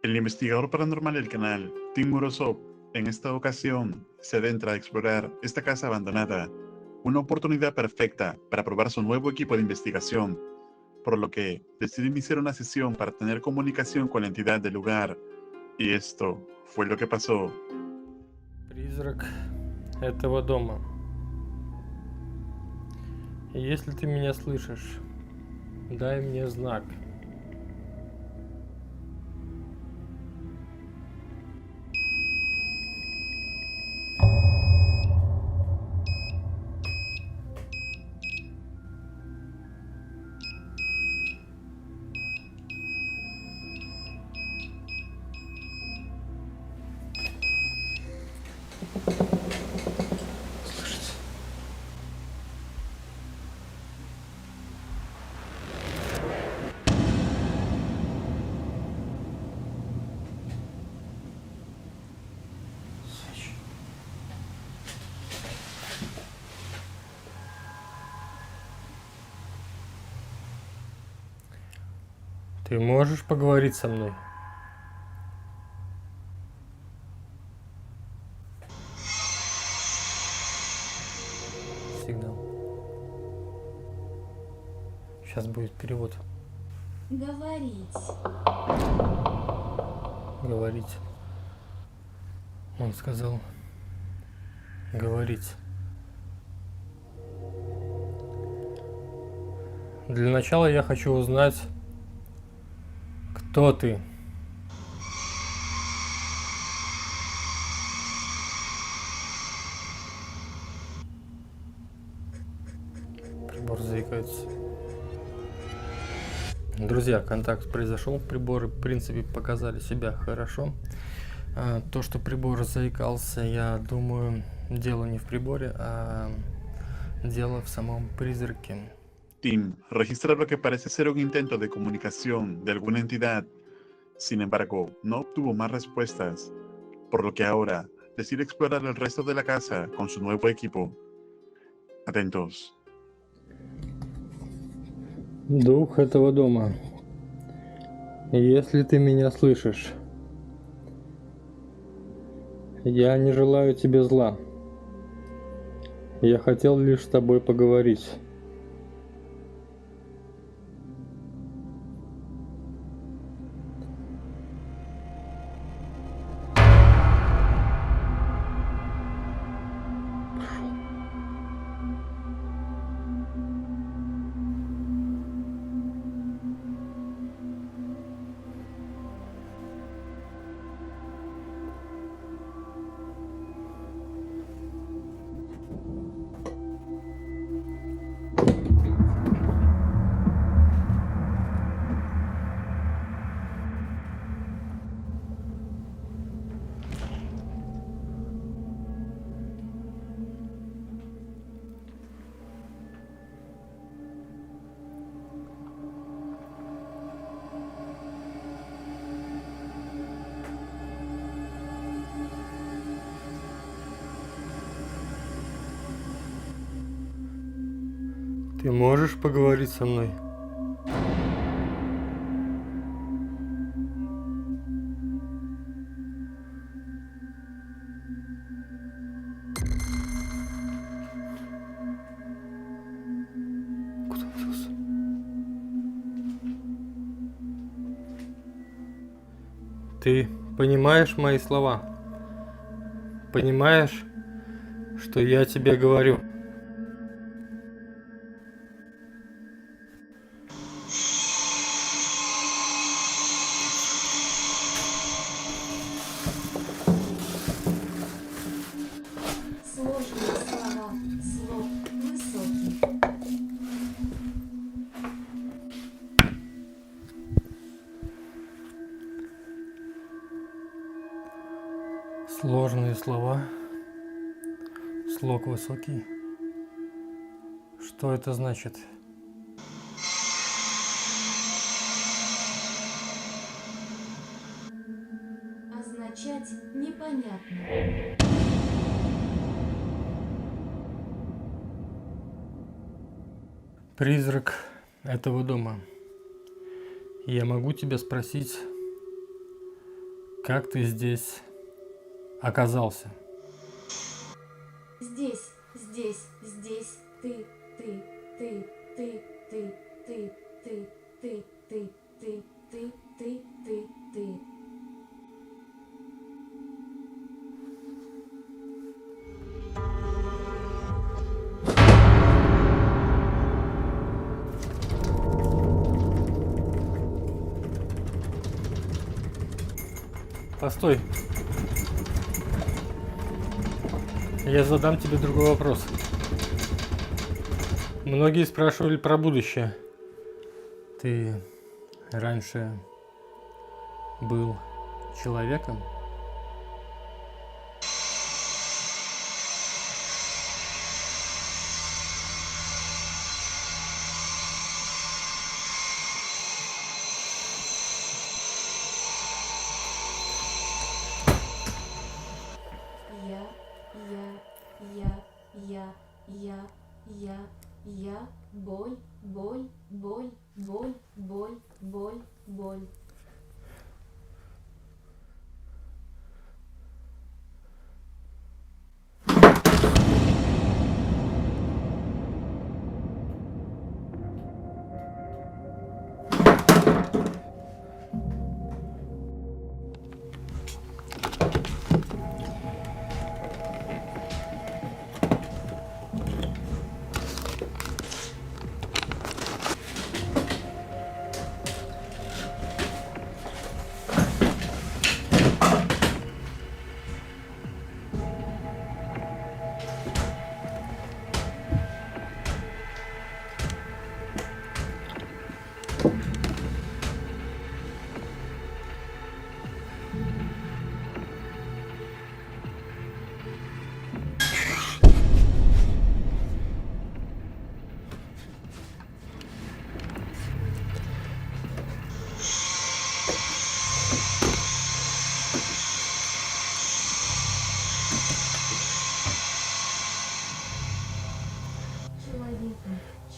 El investigador paranormal del canal, Tim Morozov, en esta ocasión se adentra a explorar esta casa abandonada, una oportunidad perfecta para probar su nuevo equipo de investigación, por lo que decide iniciar una sesión para tener comunicación con la entidad del lugar. Y esto fue lo que pasó. Призрак этого дома. Если ты меня слышишь, дай мне знак. Ты можешь поговорить со мной? Сигнал. Сейчас будет перевод. Говорить. Говорить. Он сказал говорить. Для начала я хочу узнать, кто ты. Прибор заикается. Друзья, контакт произошел. Приборы, в принципе, показали себя хорошо. То, что прибор заикался, я думаю, дело не в приборе, а дело в самом призраке. Tim registra lo que parece ser un intento de comunicación de alguna entidad. Sin embargo, no obtuvo más respuestas, por lo que ahora decide explorar el resto de la casa con su nuevo equipo. Atentos. Дух этого дома, если ты меня слышишь, я не желаю тебе зла. Я хотел лишь с тобой поговорить. Ты можешь поговорить со мной? Куда он делся? Ты понимаешь мои слова? Понимаешь, что я тебе говорю? Сложные слова. Слог высокий. Сложные слова. Слог высокий. Что это значит? Означать непонятно. Призрак этого дома. Я могу тебя спросить, Как ты здесь оказался? Здесь, здесь, здесь, ты, ты, ты, ты, ты, ты, ты, ты, ты, ты, ты, ты, ты, ты. Постой. Я задам тебе другой вопрос. Многие спрашивали про будущее. Ты раньше был человеком? Я, боль, боль, боль, боль, боль, боль, боль.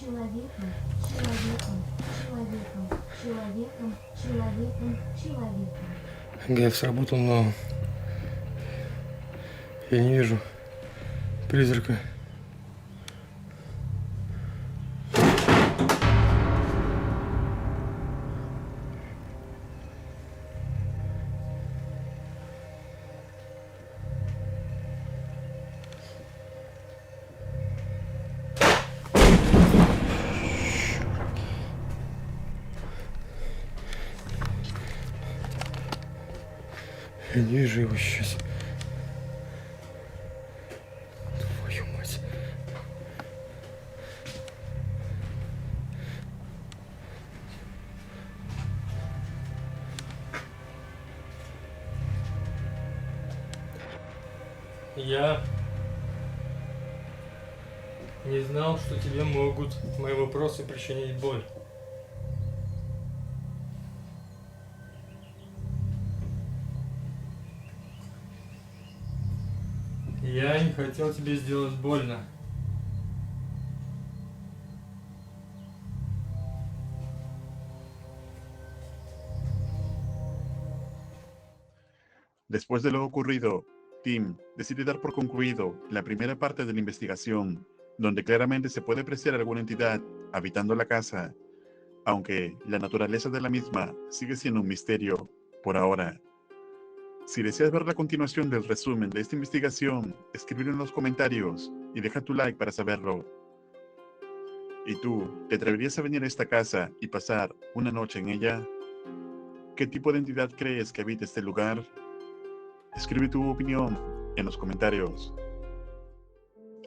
Человеком, человеком, человеком, человеком, человеком, человеком. Гайв сработал, но я не вижу призрака. Я не вижу его сейчас. Твою мать. Я не знал, что тебе могут мои вопросы причинить боль. Я не хотел тебе сделать больно. Después de lo ocurrido, Tim decide dar por concluido la primera parte de la investigación, donde claramente se puede apreciar alguna entidad habitando la casa, aunque la naturaleza de la misma sigue siendo un misterio por ahora. Si deseas ver la continuación del resumen de esta investigación, escríbelo en los comentarios y deja tu like para saberlo. ¿Y tú, te atreverías a venir a esta casa y pasar una noche en ella? ¿Qué tipo de entidad crees que habita este lugar? Escribe tu opinión en los comentarios.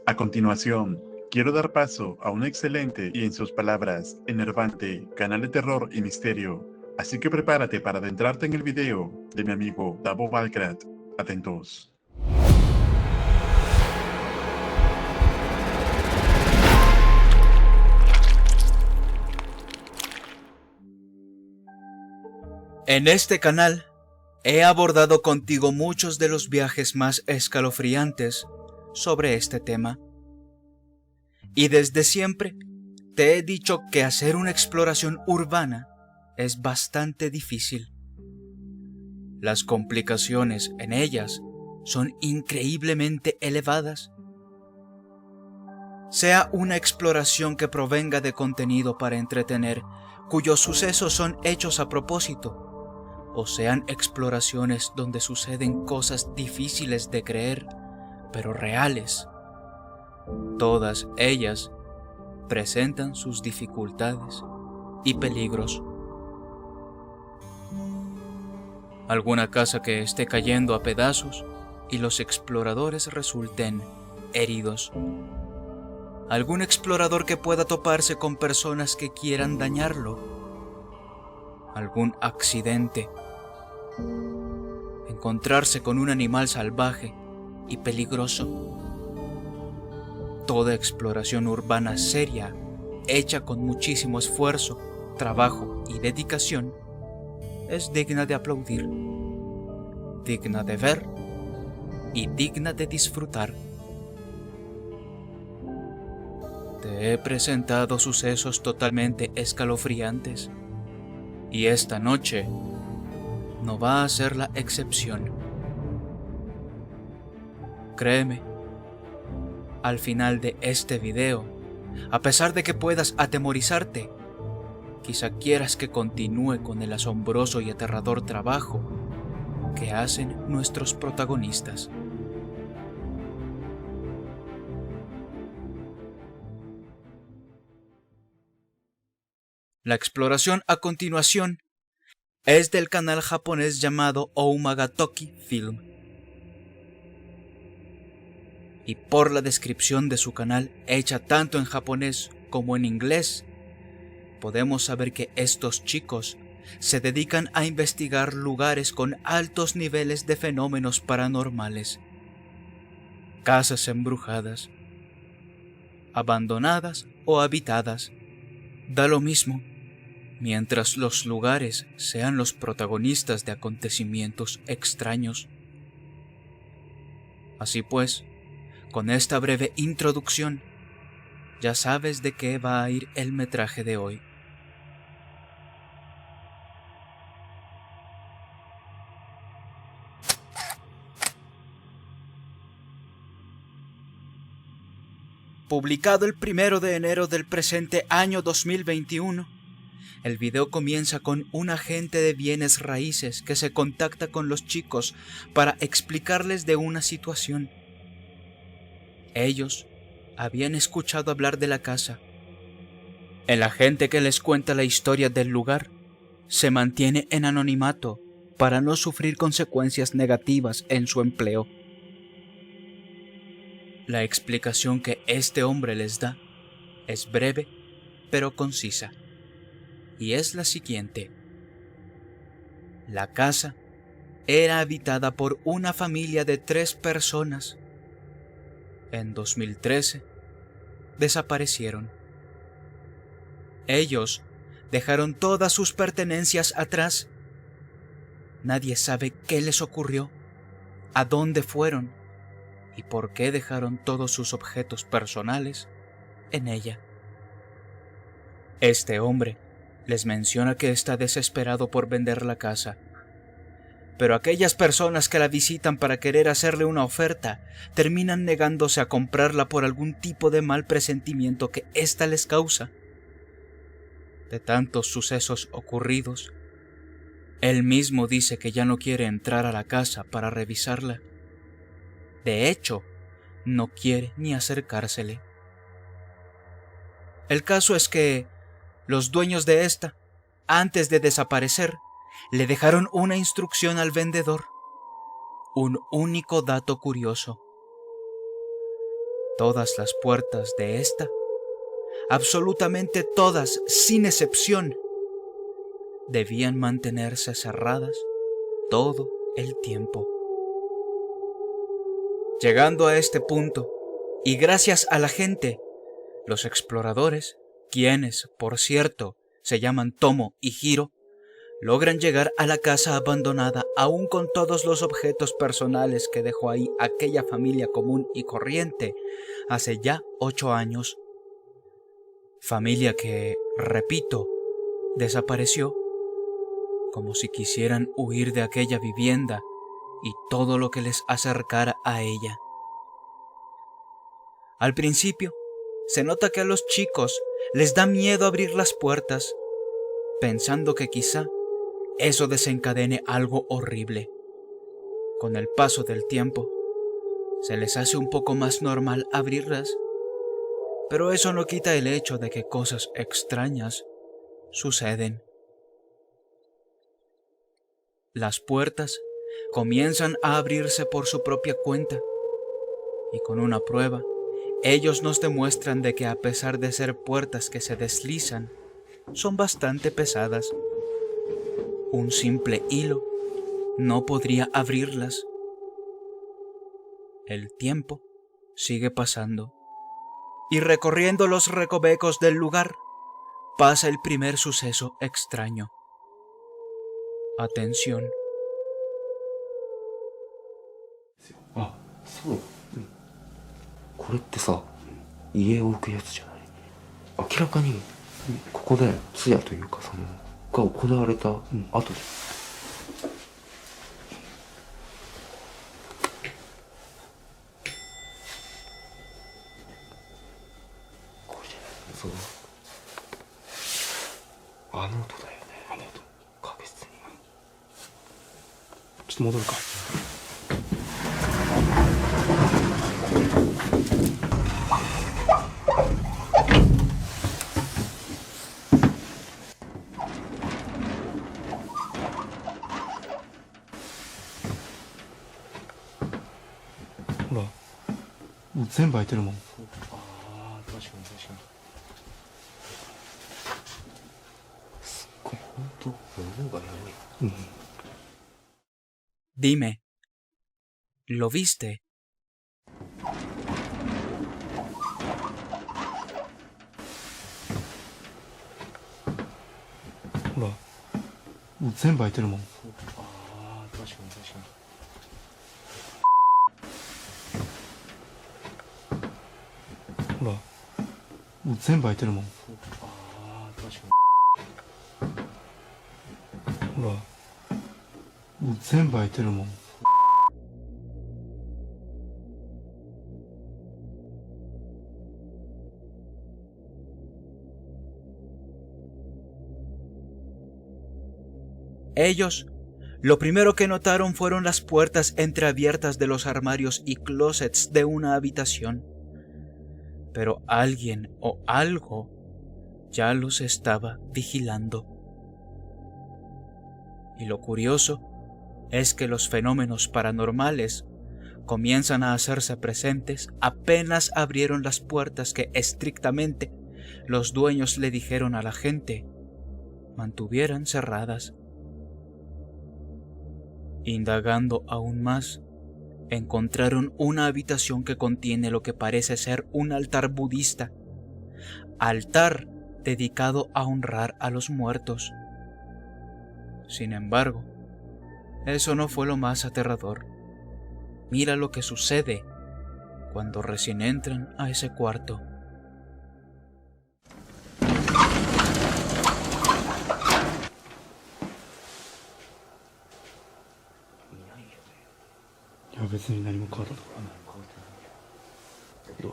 A continuación, quiero dar paso a un excelente y, en sus palabras, enervante canal de terror y misterio. Así que prepárate para adentrarte en el video de mi amigo Davo Valkrat. Atentos. En este canal he abordado contigo muchos de los viajes más escalofriantes sobre este tema. Y desde siempre te he dicho que hacer una exploración urbana es bastante difícil. las complicaciones en ellas son increíblemente elevadas. Sea una exploración que provenga de contenido para entretener, cuyos sucesos son hechos a propósito, o sean exploraciones donde suceden cosas difíciles de creer, pero reales, todas ellas presentan sus dificultades y peligros. Alguna casa que esté cayendo a pedazos y los exploradores resulten heridos. Algún explorador que pueda toparse con personas que quieran dañarlo. Algún accidente. Encontrarse con un animal salvaje y peligroso. Toda exploración urbana seria, hecha con muchísimo esfuerzo, trabajo y dedicación, es digna de aplaudir, digna de ver y digna de disfrutar. Te he presentado sucesos totalmente escalofriantes y esta noche no va a ser la excepción. Créeme, al final de este video, a pesar de que puedas atemorizarte, quizá quieras que continúe con el asombroso y aterrador trabajo que hacen nuestros protagonistas. La exploración a continuación es del canal japonés llamado Oumagatoki Film. Y por la descripción de su canal, hecha tanto en japonés como en inglés, podemos saber que estos chicos se dedican a investigar lugares con altos niveles de fenómenos paranormales. Casas embrujadas, abandonadas o habitadas, da lo mismo, mientras los lugares sean los protagonistas de acontecimientos extraños. Así pues, con esta breve introducción, ya sabes de qué va a ir el metraje de hoy. Publicado el 1 de enero del presente año 2021, el video comienza con un agente de bienes raíces que se contacta con los chicos para explicarles de una situación. Ellos habían escuchado hablar de la casa. El agente que les cuenta la historia del lugar se mantiene en anonimato para no sufrir consecuencias negativas en su empleo. La explicación que este hombre les da es breve pero concisa, y es la siguiente. La casa era habitada por una familia de 3 personas. En 2013 desaparecieron. Ellos dejaron todas sus pertenencias atrás. Nadie sabe qué les ocurrió, a dónde fueron y por qué dejaron todos sus objetos personales en ella. Este hombre les menciona que está desesperado por vender la casa, pero aquellas personas que la visitan para querer hacerle una oferta terminan negándose a comprarla por algún tipo de mal presentimiento que ésta les causa. De tantos sucesos ocurridos, él mismo dice que ya no quiere entrar a la casa para revisarla. De hecho, no quiere ni acercársele. El caso es que los dueños de esta, antes de desaparecer, le dejaron una instrucción al vendedor. Un único dato curioso. Todas las puertas de esta, absolutamente todas, sin excepción, debían mantenerse cerradas todo el tiempo. Llegando a este punto, y gracias a la gente, los exploradores, quienes, por cierto, se llaman Tomo y Hiro, logran llegar a la casa abandonada aún con todos los objetos personales que dejó ahí aquella familia común y corriente hace ya 8 años. Familia que, repito, desapareció como si quisieran huir de aquella vivienda y todo lo que les acercara a ella. Al principio, se nota que a los chicos les da miedo abrir las puertas, pensando que quizá eso desencadene algo horrible. Con el paso del tiempo, se les hace un poco más normal abrirlas, pero eso no quita el hecho de que cosas extrañas suceden. Las puertas comienzan a abrirse por su propia cuenta, y con una prueba, ellos nos demuestran de que a pesar de ser puertas que se deslizan, son bastante pesadas. Un simple hilo no podría abrirlas. El tiempo sigue pasando, y recorriendo los recovecos del lugar, pasa el primer suceso extraño. Atención. あ、そう。これってさ、家を置くやつじゃない。明らかにここで通夜というかが行われた後で。これじゃない。そう。あの音だよね。あの音。確実に。ちょっと戻るか。ほら、もう全部開いてるもん。ああ、確かに確かに。すっごい、ほんと、物がやばい。Dime, ¿lo viste? ほら、もう全部開いてるもん。ああ、確かに確かに。ほら、もう全部開いてるもん。ああ、確かに。ほら、もう全部開いてるもん。Ellos, lo primero que notaron fueron las puertas entreabiertas de los armarios y closets de una habitación. Pero alguien o algo ya los estaba vigilando. Y lo curioso es que los fenómenos paranormales comienzan a hacerse presentes apenas abrieron las puertas que estrictamente los dueños le dijeron a la gente mantuvieran cerradas. Indagando aún más, encontraron una habitación que contiene lo que parece ser un altar budista, altar dedicado a honrar a los muertos. Sin embargo, eso no fue lo más aterrador. Mira lo que sucede cuando recién entran a ese cuarto. Ya, 別に何も変わったところはない。どう？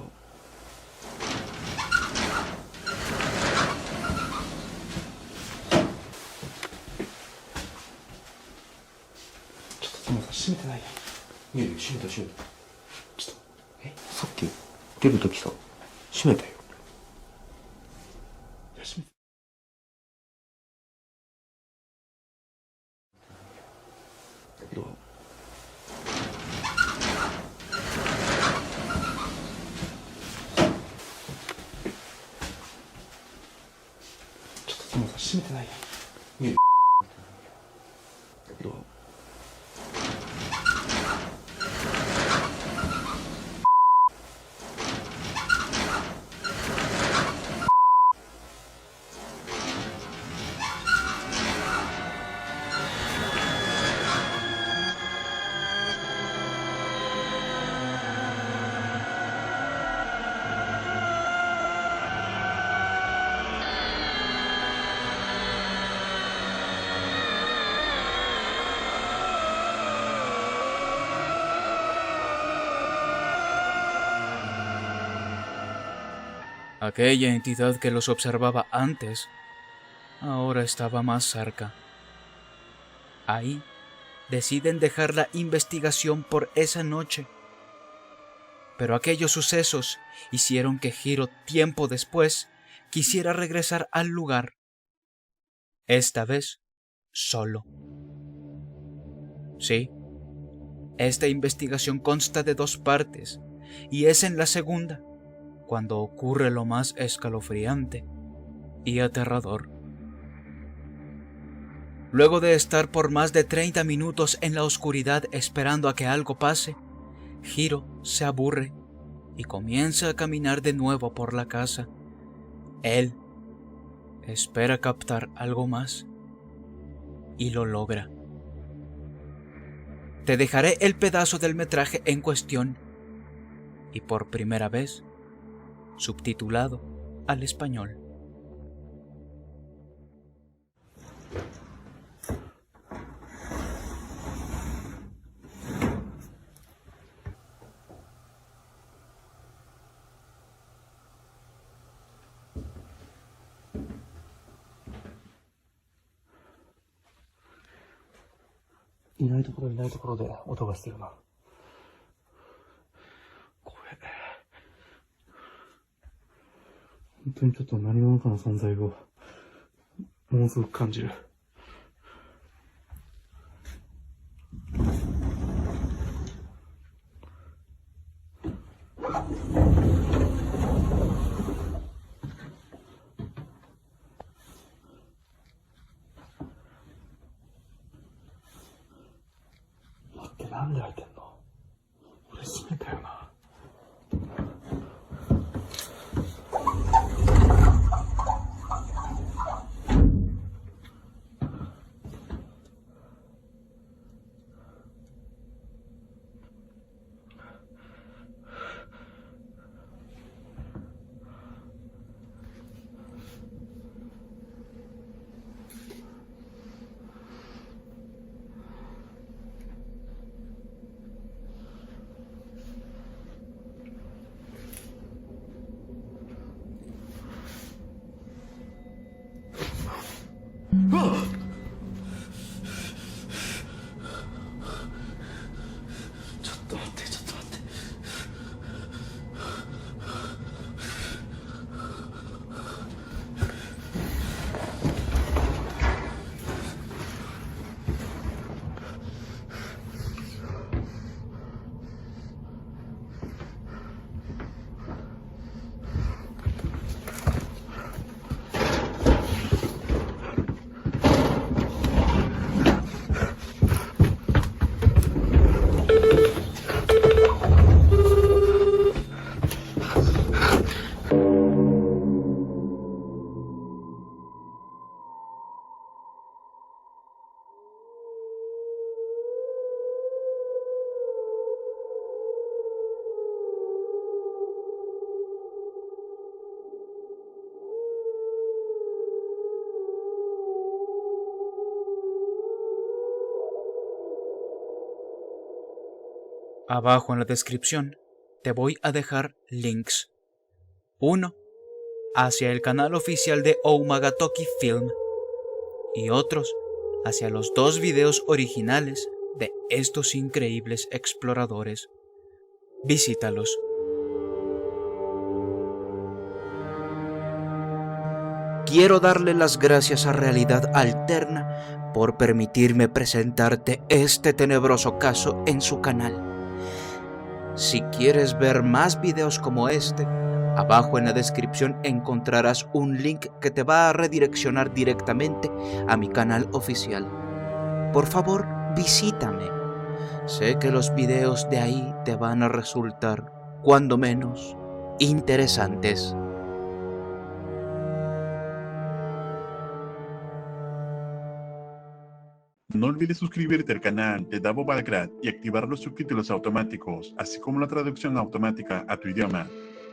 ちょっとでもさ、閉めてないやん。いやいや、閉めた閉めた。ちょっと、さっき出るときさ、閉めたよ。いや、閉めた。どう？でもさ、閉めてないやん。いや、どう？ Aquella entidad que los observaba antes, ahora estaba más cerca. Ahí deciden dejar la investigación por esa noche. Pero aquellos sucesos hicieron que Hiro tiempo después quisiera regresar al lugar. Esta vez, solo. Sí, esta investigación consta de 2 partes, y es en la segunda cuando ocurre lo más escalofriante y aterrador. Luego de estar por más de 30 minutos en la oscuridad esperando a que algo pase, Hiro se aburre y comienza a caminar de nuevo por la casa. Él espera captar algo más y lo logra. Te dejaré el pedazo del metraje en cuestión y por primera vez subtitulado al español.いないところで音がしてるな。これ。本当にちょっと何者かの存在をものすごく感じる。なんで開いてんの？俺閉めたよな。ちょっと待って。Abajo en la descripción te voy a dejar links. Uno hacia el canal oficial de Oumagatoki Film y otros hacia los 2 videos originales de estos increíbles exploradores. Visítalos. Quiero darle las gracias a Realidad Alterna por permitirme presentarte este tenebroso caso en su canal. Si quieres ver más videos como este, abajo en la descripción encontrarás un link que te va a redireccionar directamente a mi canal oficial. Por favor, visítame. Sé que los videos de ahí te van a resultar, cuando menos, interesantes. No olvides suscribirte al canal de Davo Valgrad y activar los subtítulos automáticos, así como la traducción automática a tu idioma,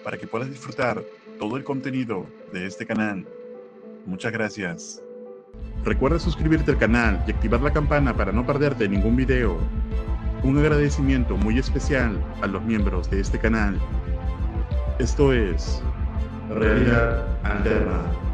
para que puedas disfrutar todo el contenido de este canal. Muchas gracias. Recuerda suscribirte al canal y activar la campana para no perderte ningún video. Un agradecimiento muy especial a los miembros de este canal. Esto es realidad alterna.